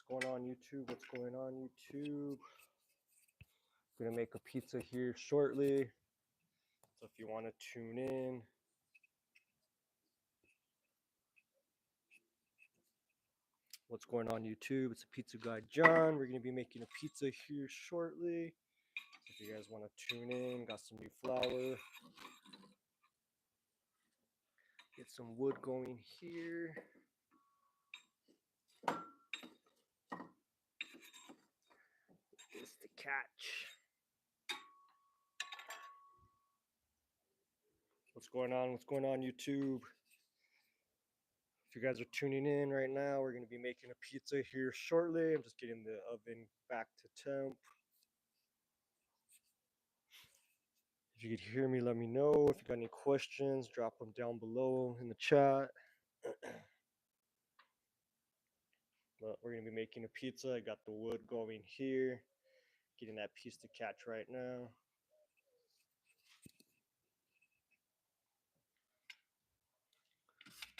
going on, YouTube? What's going on, YouTube? Gonna make a pizza here shortly. So if you want to tune in, what's going on, YouTube? It's a pizza guy, John. We're gonna be making a pizza here shortly. So if you guys want to tune in, got some new flour. Get some wood going here. It's the catch. What's going on? What's going on, YouTube? If you guys are tuning in right now, we're going to be making a pizza here shortly. I'm just getting the oven back to temp. If you could hear me, let me know. If you got any questions, drop them down below in the chat. But we're going to be making a pizza. I got the wood going here. Getting that piece to catch right now.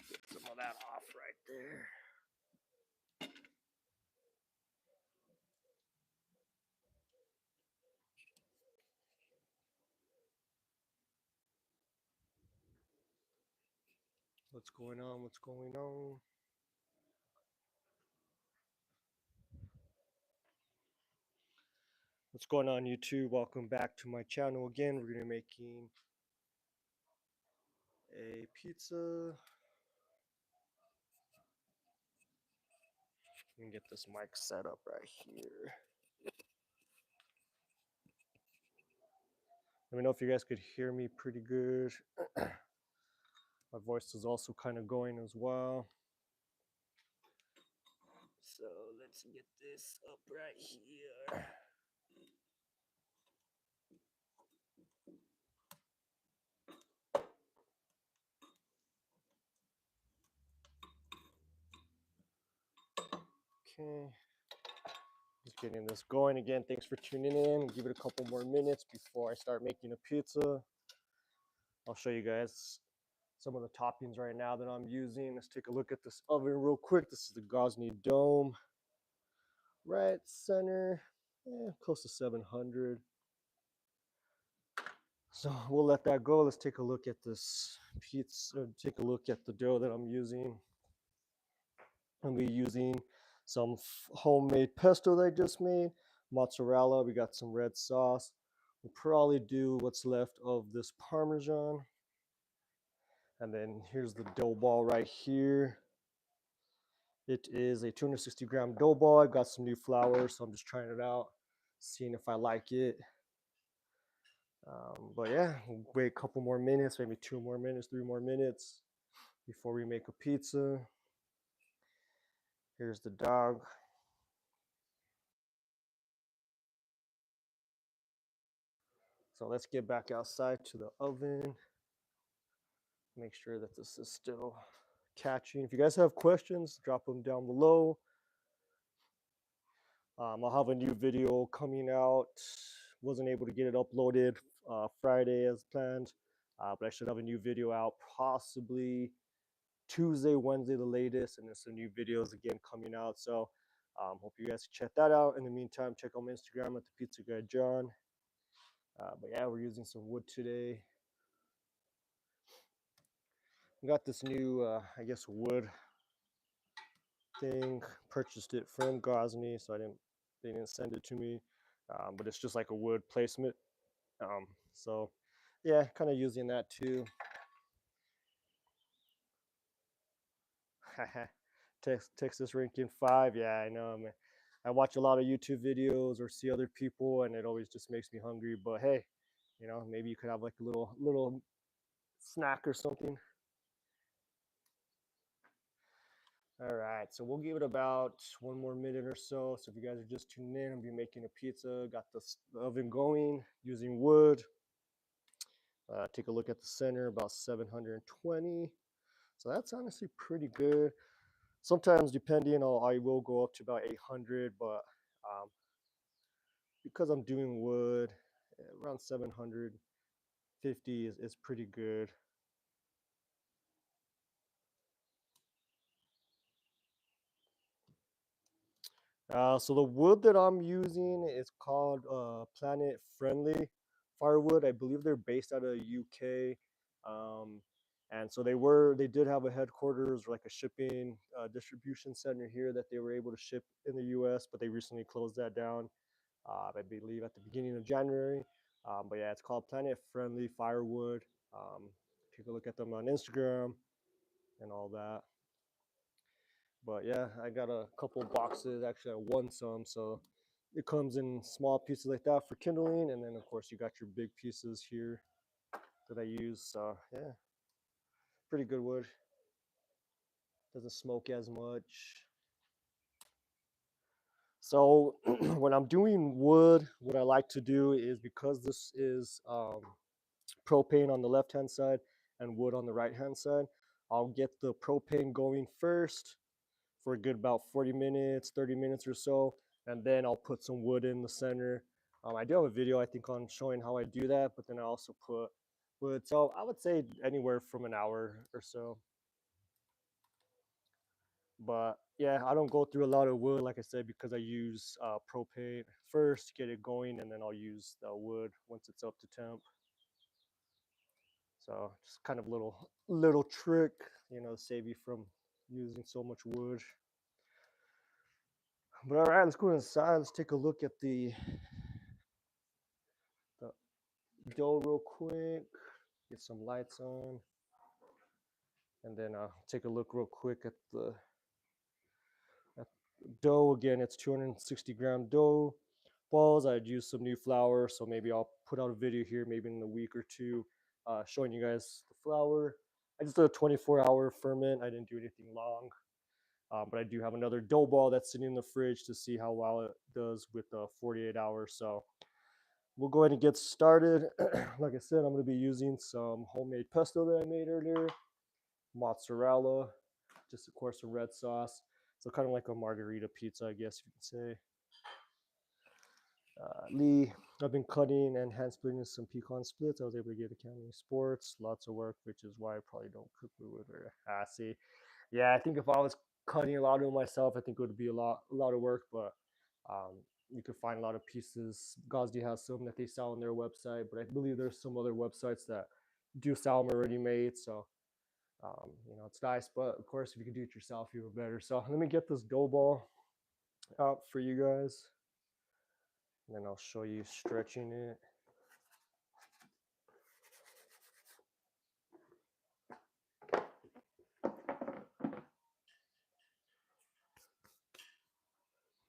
Get some of that off right there. What's going on? What's going on? What's going on, YouTube? Welcome back to my channel again. We're going to be making a pizza. Let me get this mic set up right here. Let me know if you guys could hear me pretty good. My voice is also kind of going as well. So let's get this up right here. Okay. Just getting this going again. Thanks for tuning in. Give it a couple more minutes before I start making a pizza. I'll show you guys some of the toppings right now that I'm using. Let's take a look at this oven real quick. This is the Gosney Dome. Right center, close to 700. So we'll let that go. Let's take a look at this pizza. Take a look at the dough that I'm using. I'll be using some homemade pesto that I just made, mozzarella. We got some red sauce. We'll probably do what's left of this Parmesan. And then here's the dough ball right here. It is a 260-gram dough ball. I got some new flour, so I'm just trying it out, seeing if I like it. But yeah, we'll wait a couple more minutes, maybe 2 more minutes, 3 more minutes before we make a pizza. Here's the dog. So let's get back outside to the oven. Make sure that this is still catching. If you guys have questions, drop them down below. I'll have a new video coming out. Wasn't able to get it uploaded Friday as planned, but I should have a new video out possibly Tuesday, Wednesday, the latest, and there's some new videos again coming out. So hope you guys check that out. In the meantime, check out my Instagram at the Pizza Guy John. But yeah, we're using some wood today. We got this new, I guess, wood thing. Purchased it from Gosney, so they didn't send it to me. But it's just like a wood placement. So yeah, kind of using that too. Texas Ranking 5. Yeah, I know, man. I watch a lot of YouTube videos or see other people, and it always just makes me hungry. But hey, you know, maybe you could have like a little snack or something. All right, so we'll give it about 1 more minute or so. So if you guys are just tuning in, I'll be making a pizza. Got the oven going using wood. Take a look at the center, about 720. So that's honestly pretty good. Sometimes, depending on, I will go up to about 800, but because I'm doing wood, around 750 is pretty good. So the wood that I'm using is called Planet Friendly firewood. I believe they're based out of UK, um, and so they did have a headquarters, like a shipping distribution center here that they were able to ship in the US, but they recently closed that down. I believe at the beginning of January. But yeah, it's called Planet Friendly Firewood. Um, Take a look at them on Instagram and all that. But yeah, I got a couple boxes. Actually, I won some, so it comes in small pieces like that for kindling, and then of course you got your big pieces here that I use. So yeah, pretty good wood. Doesn't smoke as much. So when I'm doing wood, what I like to do is, because this is propane on the left hand side and wood on the right hand side, I'll get the propane going first for a good about 40 minutes, 30 minutes or so, and then I'll put some wood in the center. I do have a video, I think, on showing how I do that, but then I also put wood. So I would say anywhere from an hour or so. But yeah, I don't go through a lot of wood, like I said, because I use propane first to get it going, and then I'll use the wood once it's up to temp. So just kind of little trick, save you from using so much wood. But all right, let's go inside. Let's take a look at the dough real quick. Get some lights on, and then take a look real quick at the dough. Again, it's 260-gram dough balls. I'd use some new flour, so maybe I'll put out a video here, maybe in a week or two, showing you guys the flour. I just did a 24-hour ferment. I didn't do anything long. But I do have another dough ball that's sitting in the fridge to see how well it does with 48 hours. So we'll go ahead and get started. Like I said, I'm going to be using some homemade pesto that I made earlier, mozzarella, just of course some red sauce. So kind of like a margarita pizza, I guess you could say. Lee, I've been cutting and hand splitting some pecan splits. I was able to get Academy Sports. Lots of work, which is why I probably don't cook with very assy. Yeah, I think if I was cutting a lot of them myself, I think it would be a lot of work. But um, you could find a lot of pieces. Gazdi has some that they sell on their website, but I believe there's some other websites that do sell them already made. So it's nice. But of course, if you can do it yourself, even better. So let me get this dough ball out for you guys, and then I'll show you stretching it.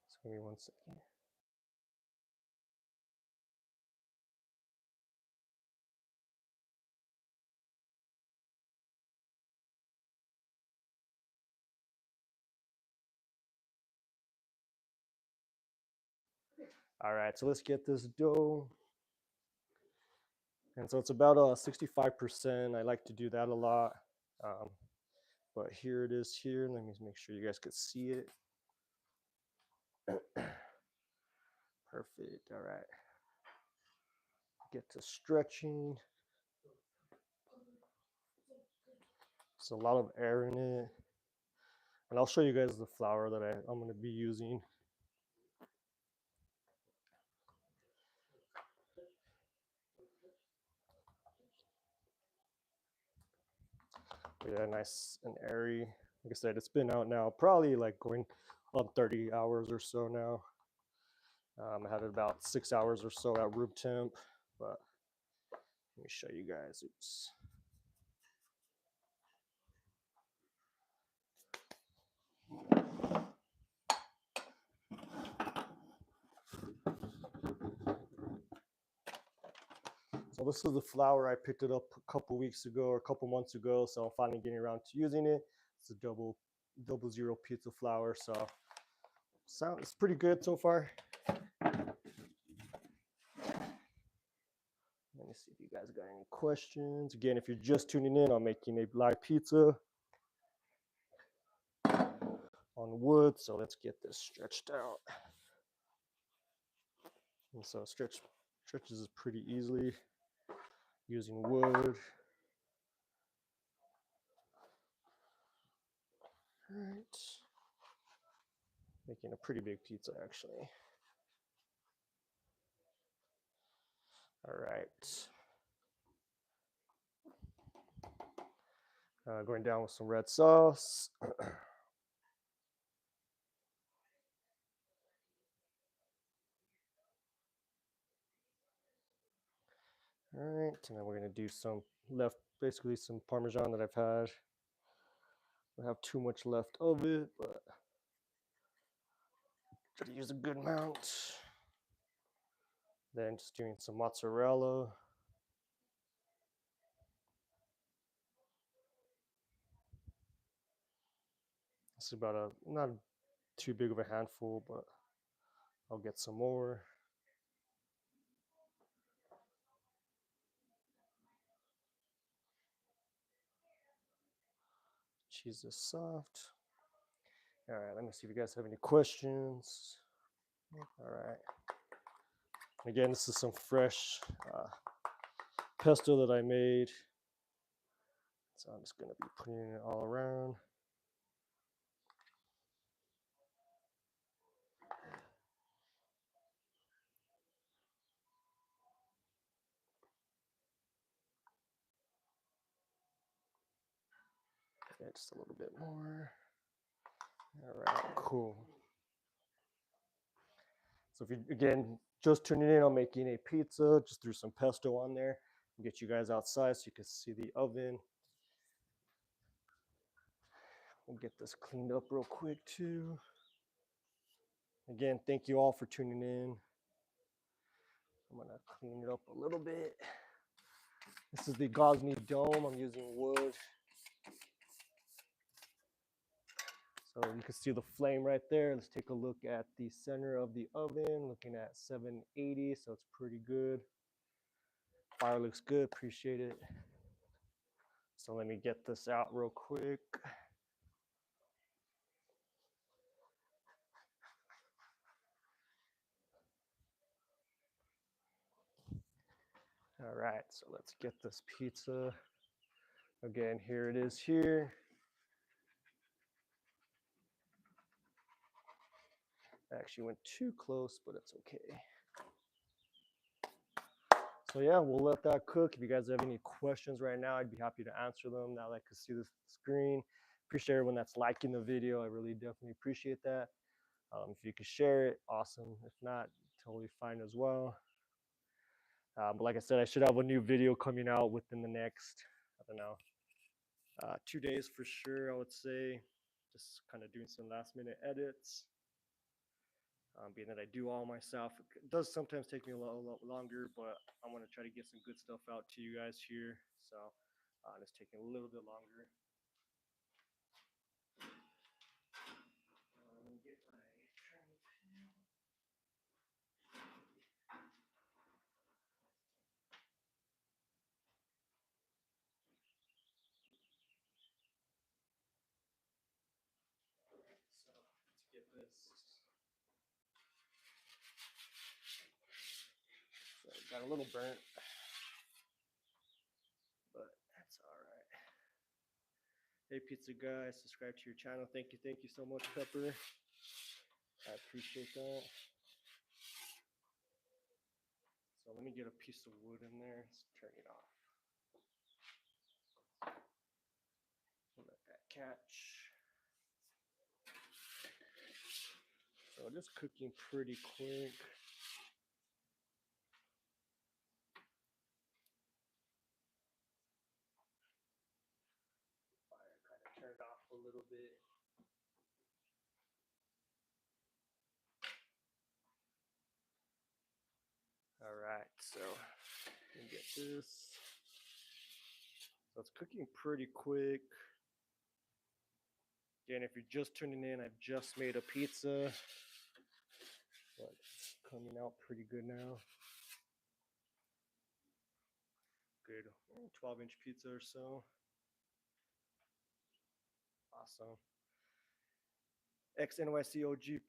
So give me 1 second. All right, so let's get this dough. And so it's about 65%. I like to do that a lot. Um, but here it is here. Let me make sure you guys could see it. Perfect. All right. Get to stretching. There's a lot of air in it. And I'll show you guys the flour that I'm going to be using. But yeah, nice and airy. Like I said, it's been out now, probably like going on 30 hours or so now. I had it about 6 hours or so at room temp, but let me show you guys. Oops. So this is the flour. I picked it up a couple weeks ago or a couple months ago, so I'm finally getting around to using it. It's a double zero pizza flour, so it's pretty good so far. Let me see if you guys got any questions. Again, if you're just tuning in, I'm making a live pizza on wood, so let's get this stretched out. And so stretches pretty easily using wood. All right. Making a pretty big pizza, actually. All right. Going down with some red sauce. All right, and then we're gonna do some basically some Parmesan that I've had. I don't have too much left of it, but try to use a good amount. Then just doing some mozzarella. This is about not too big of a handful, but I'll get some more. Cheese is soft. All right, let me see if you guys have any questions. All right. Again, this is some fresh pesto that I made. So I'm just going to be putting it all around. Okay, just a little bit more. All right, cool. So if you, again, just tuning in, I'm making a pizza, just threw some pesto on there. I'll get you guys outside so you can see the oven. We'll get this cleaned up real quick too. Again, thank you all for tuning in. I'm gonna clean it up a little bit. This is the Gosney Dome. I'm using wood. So you can see the flame right there. Let's take a look at the center of the oven, looking at 780, so it's pretty good. Fire looks good, appreciate it. So let me get this out real quick. All right, so let's get this pizza. Again, here it is here. I actually went too close, but it's okay. So yeah, we'll let that cook. If you guys have any questions right now, I'd be happy to answer them now that I can see the screen. Appreciate everyone that's liking the video. I really definitely appreciate that. If you could share it, awesome. If not, totally fine as well. But like I said, I should have a new video coming out within the next, I don't know, 2 days for sure, I would say. Just kind of doing some last minute edits. Being that I do all myself, it does sometimes take me a lot longer, but I'm going to try to get some good stuff out to you guys here. So it's taking a little bit longer. Get my trim pin. So let's get this. So it got a little burnt, but that's all right. Hey, pizza guy, subscribe to your channel. Thank you so much, Pepper. I appreciate that. So let me get a piece of wood in there. Let's turn it off. Let that catch. So just cooking pretty quick. Fire kind of turned off a little bit. All right, so let me get this. So it's cooking pretty quick. Again, if you're just tuning in, I've just made a pizza. But it's coming out pretty good now. Good 12-inch pizza or so. Awesome. Ex-NYC OG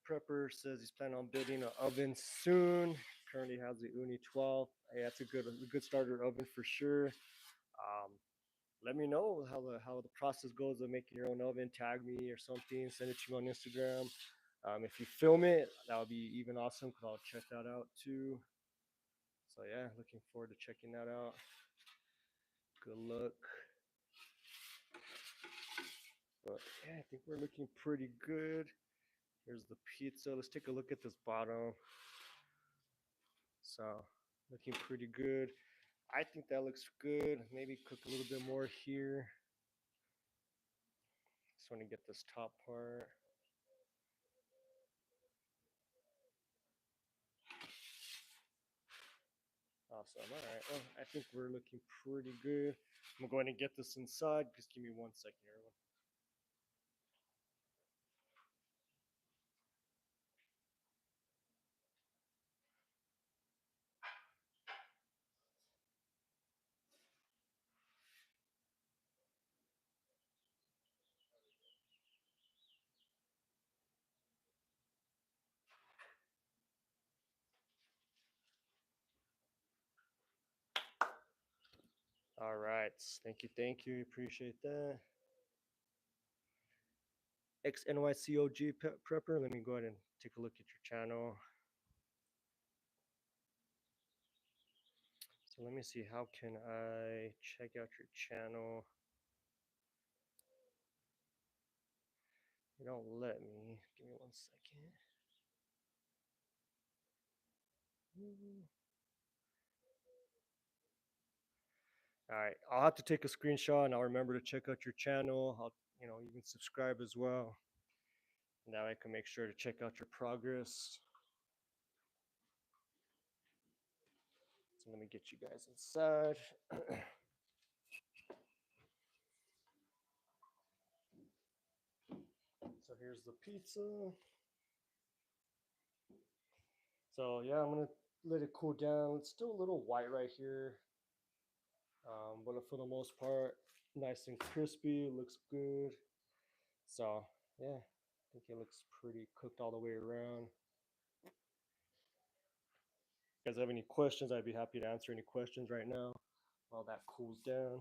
prepper says he's planning on building an oven soon. Currently has the Uni 12. Hey, that's a good starter oven for sure. Let me know how the process goes of making your own oven. Tag me or something. Send it to me on Instagram. If you film it, that would be even awesome because I'll check that out too. So yeah, looking forward to checking that out. Good luck. But yeah, I think we're looking pretty good. Here's the pizza. Let's take a look at this bottom. So looking pretty good. I think that looks good. Maybe cook a little bit more here. Just want to get this top part. Awesome. All right. Well, I think we're looking pretty good. I'm going to get this inside. Just give me 1 second, everyone. All right. Thank you. Thank you. Appreciate that. XNYCOG Prepper. Let me go ahead and take a look at your channel. So let me see. How can I check out your channel? You don't let me. Give me 1 second. All right. I'll have to take a screenshot and I'll remember to check out your channel. You can subscribe as well. Now I can make sure to check out your progress. So let me get you guys inside. So here's the pizza. So yeah, I'm gonna let it cool down. It's still a little white right here, but for the most part, nice and crispy. Looks good. So yeah, I think it looks pretty cooked all the way around. If you guys have any questions, I'd be happy to answer any questions right now while that cools down.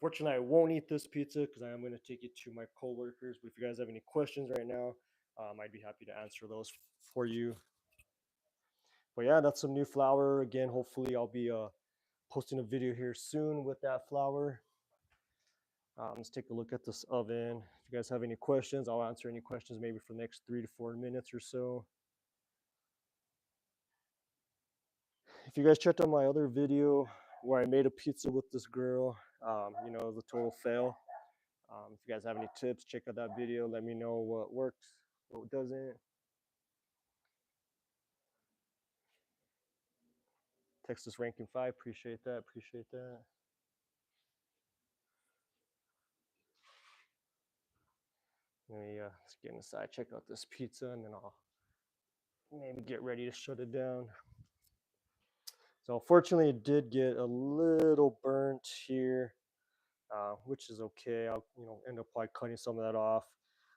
Fortunately, I won't eat this pizza because I am going to take it to my coworkers. But if you guys have any questions right now, I'd be happy to answer those for you. But yeah, that's some new flour. Again, hopefully I'll be posting a video here soon with that flour. Let's take a look at this oven. If you guys have any questions, I'll answer any questions maybe for the next 3 to 4 minutes or so. If you guys checked out my other video where I made a pizza with this girl, it was a total fail. If you guys have any tips, check out that video. Let me know what works, what doesn't. Texas Ranking 5, appreciate that, appreciate that. Let me let's get inside, check out this pizza, and then I'll maybe get ready to shut it down. So unfortunately, it did get a little burnt here, which is okay. I'll end up like cutting some of that off.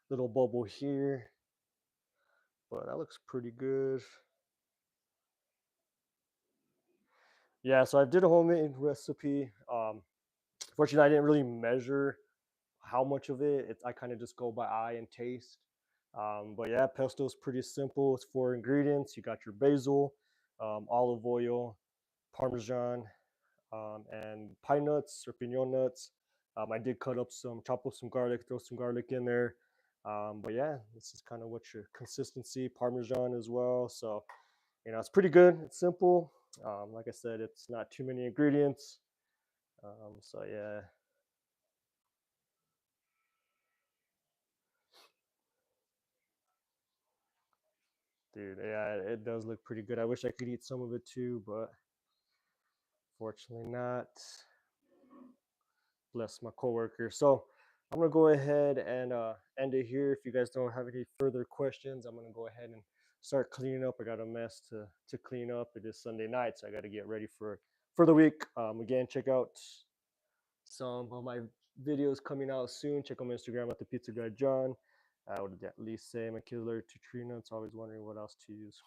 Little bubble here, but that looks pretty good. Yeah, so I did a homemade recipe. Fortunately, I didn't really measure how much of it. I kind of just go by eye and taste. But yeah, pesto is pretty simple. It's 4 ingredients. You got your basil, olive oil, parmesan, and pine nuts or pinon nuts. I did chop up some garlic, throw some garlic in there. But yeah, this is kind of what your consistency, parmesan as well. So, it's pretty good. It's simple. Like I said, it's not too many ingredients. So yeah. Dude, yeah, it does look pretty good. I wish I could eat some of it too, but fortunately not. Bless my coworker. So I'm gonna go ahead and end it here. If you guys don't have any further questions, I'm gonna go ahead and start cleaning up. I got a mess to clean up. It is Sunday night, so I got to get ready for the week. Again, check out some of my videos coming out soon. Check out my Instagram at the Pizza Guy John. I would at least say my kids are to tree nuts. Always wondering what else to use.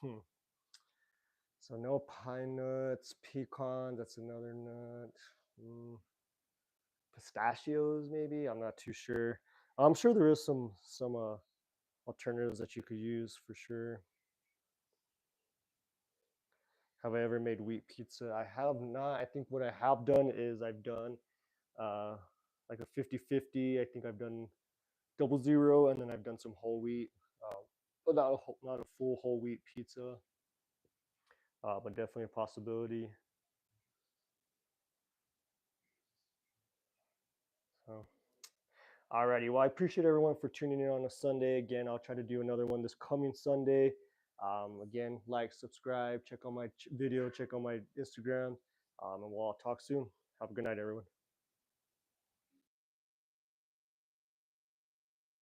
So no pine nuts, pecans. That's another nut. Pistachios, maybe. I'm not too sure. I'm sure there is some alternatives that you could use for sure. Have I ever made wheat pizza? I have not. I think what I have done is I've done uh, like a 50-50. I think I've done double zero, and then I've done some whole wheat, but not a full whole wheat pizza, but definitely a possibility. So, alrighty. Well, I appreciate everyone for tuning in on a Sunday. Again, I'll try to do another one this coming Sunday. Again, like, subscribe, check on my video, check on my Instagram, and we'll all talk soon. Have a good night, everyone.